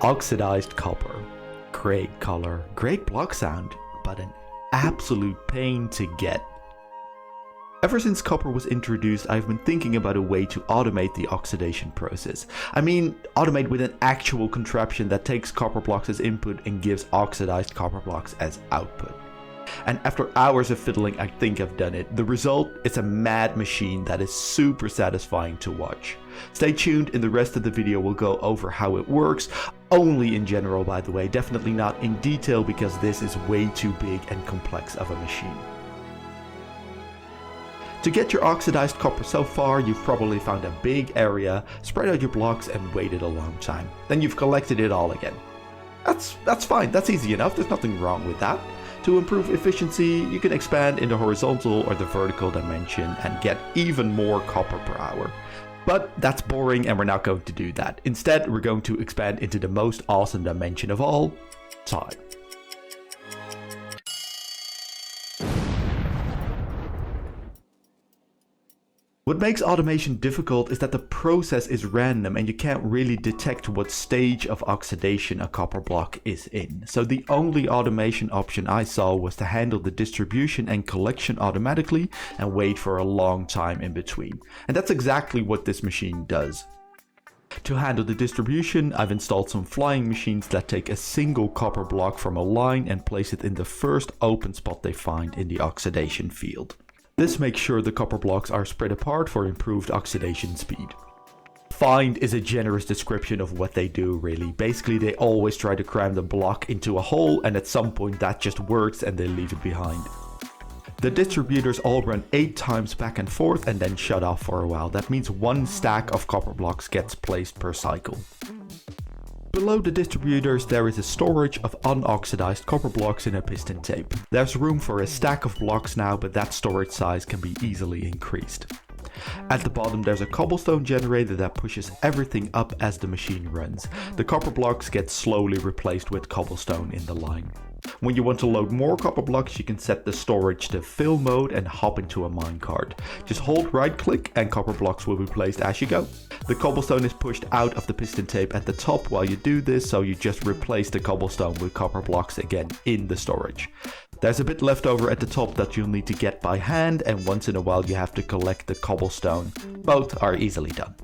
Oxidized copper. Great color, great block sound, but an absolute pain to get. Ever since copper was introduced, I've been thinking about a way to automate the oxidation process. I mean, automate with an actual contraption that takes copper blocks as input and gives oxidized copper blocks as output. And after hours of fiddling, I think I've done it. The result is a mad machine that is super satisfying to watch. Stay tuned, in the rest of the video we'll go over how it works, only in general by the way, definitely not in detail because this is way too big and complex of a machine. To get your oxidized copper so far, you've probably found a big area, spread out your blocks and waited a long time. Then you've collected it all again. That's fine, that's easy enough, there's nothing wrong with that. To improve efficiency, you can expand in the horizontal or the vertical dimension and get even more copper per hour. But that's boring and we're not going to do that. Instead, we're going to expand into the most awesome dimension of all, time. What makes automation difficult is that the process is random and you can't really detect what stage of oxidation a copper block is in. So the only automation option I saw was to handle the distribution and collection automatically and wait for a long time in between. And that's exactly what this machine does. To handle the distribution, I've installed some flying machines that take a single copper block from a line and place it in the first open spot they find in the oxidation field. This makes sure the copper blocks are spread apart for improved oxidation speed. Find is a generous description of what they do really. Basically they always try to cram the block into a hole and at some point that just works and they leave it behind. The distributors all run 8 times back and forth and then shut off for a while. That means 1 stack of copper blocks gets placed per cycle. Below the distributors there is a storage of unoxidized copper blocks in a piston tape. There's room for a stack of blocks now, but that storage size can be easily increased. At the bottom there's a cobblestone generator that pushes everything up as the machine runs. The copper blocks get slowly replaced with cobblestone in the line. When you want to load more copper blocks, you can set the storage to fill mode and hop into a minecart. Just hold right click and copper blocks will be placed as you go. The cobblestone is pushed out of the piston tape at the top while you do this, so you just replace the cobblestone with copper blocks again in the storage. There's a bit left over at the top that you'll need to get by hand, and once in a while you have to collect the cobblestone. Both are easily done.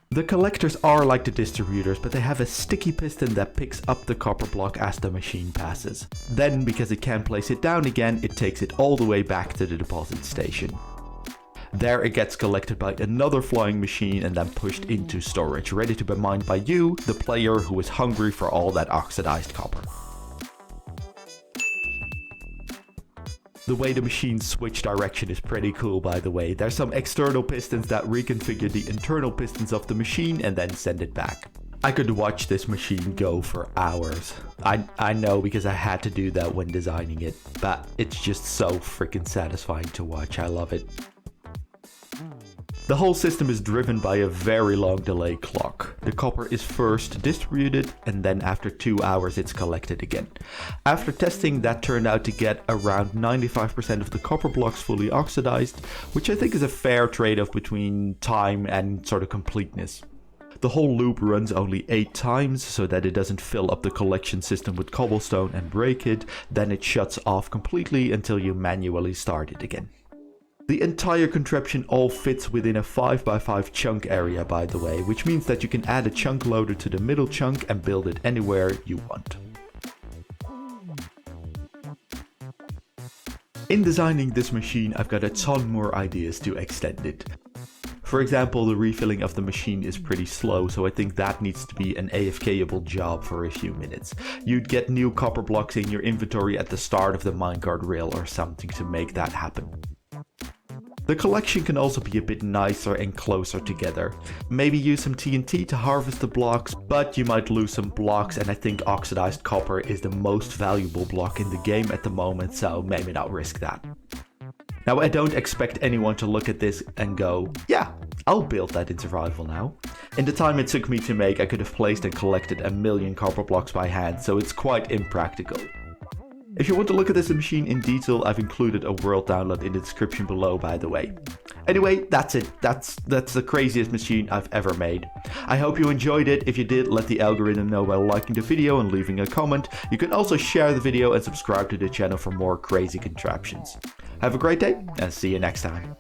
The collectors are like the distributors, but they have a sticky piston that picks up the copper block as the machine passes. Then, because it can't place it down again, it takes it all the way back to the deposit station. There it gets collected by another flying machine and then pushed into storage, ready to be mined by you, the player who is hungry for all that oxidized copper. The way the machines switch direction is pretty cool by the way. There's some external pistons that reconfigure the internal pistons of the machine and then send it back. I could watch this machine go for hours. I know because I had to do that when designing it, but it's just so freaking satisfying to watch. I love it. The whole system is driven by a very long delay clock. The copper is first distributed and then after 2 hours it's collected again. After testing, that turned out to get around 95% of the copper blocks fully oxidized, which I think is a fair trade-off between time and sort of completeness. The whole loop runs only 8 times so that it doesn't fill up the collection system with cobblestone and break it, then it shuts off completely until you manually start it again. The entire contraption all fits within a 5x5 chunk area by the way, which means that you can add a chunk loader to the middle chunk and build it anywhere you want. In designing this machine, I've got a ton more ideas to extend it. For example, the refilling of the machine is pretty slow, so I think that needs to be an AFK-able job for a few minutes. You'd get new copper blocks in your inventory at the start of the minecart rail or something to make that happen. The collection can also be a bit nicer and closer together. Maybe use some TNT to harvest the blocks, but you might lose some blocks, and I think oxidized copper is the most valuable block in the game at the moment, so maybe not risk that. Now I don't expect anyone to look at this and go, yeah, I'll build that in survival now. In the time it took me to make, I could have placed and collected 1 million copper blocks by hand, so it's quite impractical. If you want to look at this machine in detail, I've included a world download in the description below by the way. Anyway, that's it. That's the craziest machine I've ever made. I hope you enjoyed it. If you did, let the algorithm know by liking the video and leaving a comment. You can also share the video and subscribe to the channel for more crazy contraptions. Have a great day and see you next time.